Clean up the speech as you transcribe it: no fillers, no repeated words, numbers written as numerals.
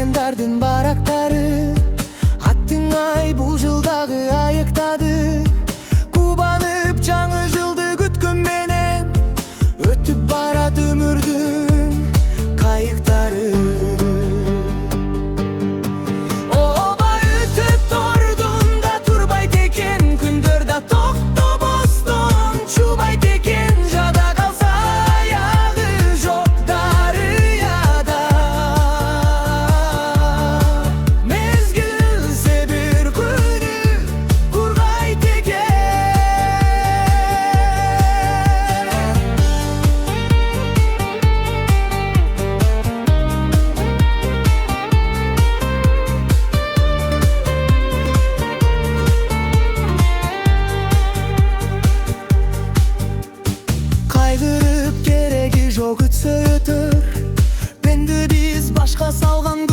teken dardın barakları. Attın ay bu жылдағы ayıktadı. Kubanıp жаңы жылды күткөнменен өтүп барат өмүрдүн кайыктары. Оба өтүп тордун да турбайт экен, күндөр да токтобостон чубайт экен. Жада калса аягы жок дарыяда, мезгилсе бир күнү кургайт экен. Кайгырып кереги жок, өтсө өтөр. Бенди биз башка салган